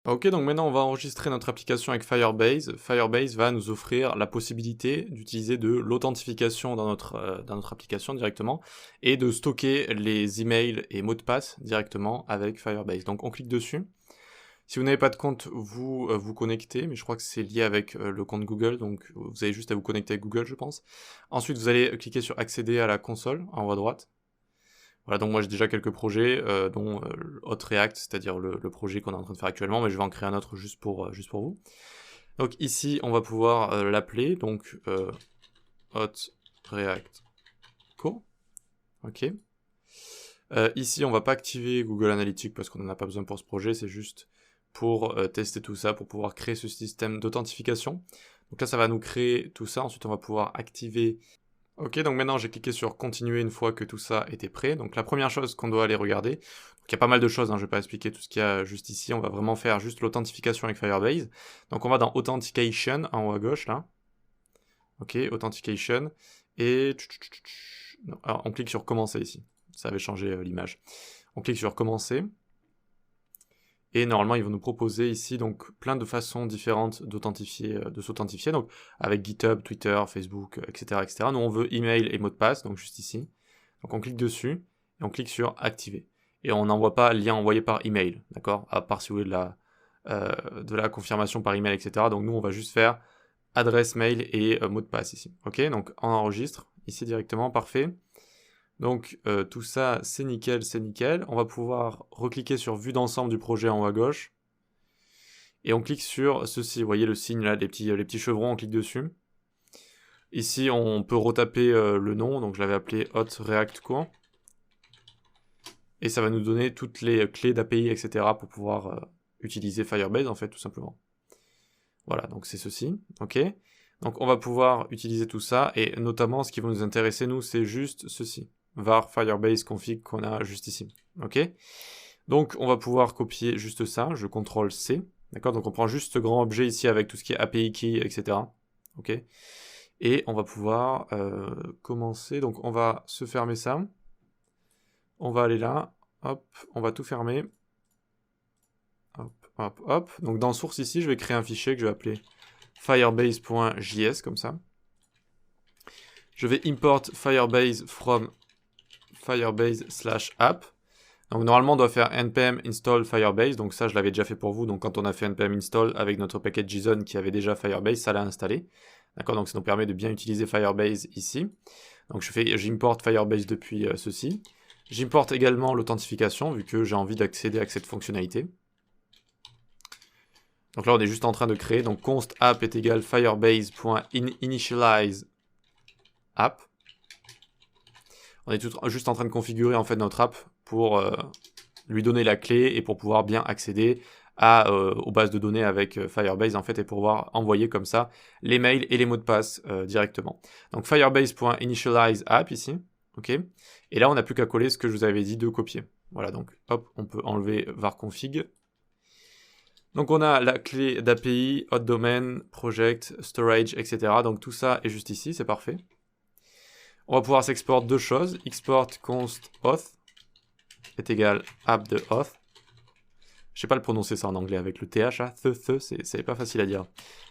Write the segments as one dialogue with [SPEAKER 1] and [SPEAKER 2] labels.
[SPEAKER 1] Ok, donc maintenant on va enregistrer notre application avec Firebase. Firebase va nous offrir la possibilité d'utiliser de l'authentification dans notre application directement et de stocker les emails et mots de passe directement avec Firebase. Donc on clique dessus. Si vous n'avez pas de compte, vous vous connectez, mais je crois que c'est lié avec le compte Google, donc vous avez juste à vous connecter avec Google, je pense. Ensuite, vous allez cliquer sur accéder à la console en haut à droite. Voilà, donc moi j'ai déjà quelques projets, dont Hot React, c'est-à-dire le projet qu'on est en train de faire actuellement, mais je vais en créer un autre juste pour vous. Donc ici, on va pouvoir l'appeler, donc Hot React Co. Ok. Ici, on va pas activer Google Analytics parce qu'on n'en a pas besoin pour ce projet, c'est juste pour tester tout ça, pour pouvoir créer ce système d'authentification. Donc là, ça va nous créer tout ça. Ensuite, on va pouvoir activer. Ok, donc maintenant, j'ai cliqué sur continuer une fois que tout ça était prêt. Donc la première chose qu'on doit aller regarder, donc il y a pas mal de choses, hein, je vais pas expliquer tout ce qu'il y a juste ici, on va vraiment faire juste l'authentification avec Firebase. Donc on va dans Authentication, en haut à gauche, là. Ok, Authentication. Et non, alors, on clique sur commencer ici. Ça avait changé l'image. On clique sur commencer. Et normalement, ils vont nous proposer ici donc plein de façons différentes d'authentifier, de s'authentifier. Donc avec GitHub, Twitter, Facebook, etc., etc. Nous, on veut email et mot de passe, donc juste ici. Donc on clique dessus et on clique sur activer. Et on n'envoie pas lien envoyé par email, d'accord? À part si vous voulez de la confirmation par email, etc. Donc nous, on va juste faire adresse mail et mot de passe ici. Ok, donc on enregistre ici directement, parfait. Donc tout ça, c'est nickel, c'est nickel. On va pouvoir recliquer sur vue d'ensemble du projet en haut à gauche. Et on clique sur ceci, vous voyez le signe là, les petits chevrons, on clique dessus. Ici, on peut retaper le nom, donc je l'avais appelé Hot React Co. Et ça va nous donner toutes les clés d'API, etc. pour pouvoir utiliser Firebase, en fait, tout simplement. Voilà, donc c'est ceci, ok. Donc on va pouvoir utiliser tout ça, et notamment, ce qui va nous intéresser, nous, c'est juste ceci. var Firebase config qu'on a juste ici, ok. Donc on va pouvoir copier juste ça, je CTRL C, d'accord. Donc on prend juste ce grand objet ici avec tout ce qui est API key, etc. Ok. Et on va pouvoir commencer, donc on va se fermer ça. On va aller là, hop, on va tout fermer. Hop, hop, hop. Donc dans source ici, je vais créer un fichier que je vais appeler firebase.js, comme ça. Je vais import firebase from firebase/app. Donc normalement on doit faire npm install firebase, donc ça je l'avais déjà fait pour vous, donc quand on a fait npm install avec notre package JSON qui avait déjà Firebase, ça l'a installé. D'accord, donc ça nous permet de bien utiliser Firebase ici. Donc j'importe Firebase depuis ceci. J'importe également l'authentification, vu que j'ai envie d'accéder à cette fonctionnalité. Donc là on est juste en train de créer, donc const app est égal firebase.initialize app. On est juste en train de configurer en fait notre app pour lui donner la clé et pour pouvoir bien accéder aux bases de données avec Firebase en fait et pouvoir envoyer comme ça les mails et les mots de passe directement. Donc firebase.initialize app ici, ok. Et là on n'a plus qu'à coller ce que je vous avais dit de copier. Voilà, donc hop, on peut enlever var config. Donc on a la clé d'API, hot domain, project, storage, etc. Donc tout ça est juste ici, c'est parfait. On va pouvoir s'export deux choses. Export const auth est égal app de auth. Je sais pas le prononcer ça en anglais avec le th, hein. C'est pas facile à dire.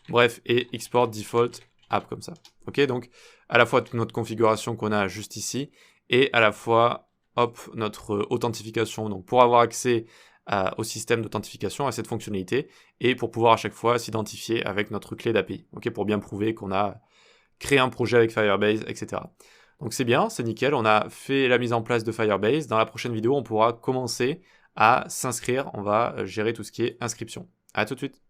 [SPEAKER 1] Bref, et export default app comme ça. Ok, donc à la fois toute notre configuration qu'on a juste ici et à la fois hop notre authentification. Donc pour avoir accès au système d'authentification, à cette fonctionnalité, et pour pouvoir à chaque fois s'identifier avec notre clé d'API. Ok, pour bien prouver qu'on a créé un projet avec Firebase, etc. Donc c'est bien, c'est nickel, on a fait la mise en place de Firebase. Dans la prochaine vidéo, on pourra commencer à s'inscrire, on va gérer tout ce qui est inscription. À tout de suite.